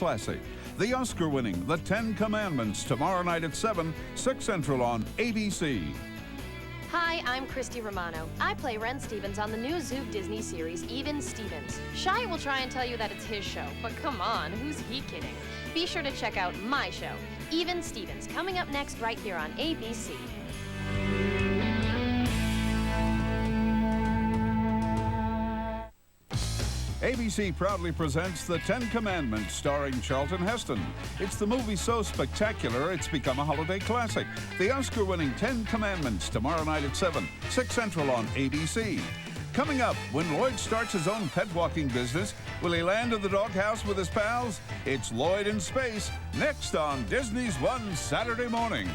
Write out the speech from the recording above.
classic. The Oscar-winning The Ten Commandments, tomorrow night at 7, 6 Central on ABC. Hi, I'm Christy Romano. I play Ren Stevens on the new Zoog Disney series, Even Stevens. Shia will try and tell you that it's his show, but come on, who's he kidding? Be sure to check out my show, Even Stevens, coming up next right here on ABC. ABC proudly presents The Ten Commandments, starring Charlton Heston. It's the movie so spectacular, it's become a holiday classic. The Oscar-winning Ten Commandments, tomorrow night at 7, 6 Central on ABC. Coming up, when Lloyd starts his own pet walking business, will he land in the doghouse with his pals? It's Lloyd in Space, next on Disney's One Saturday Morning.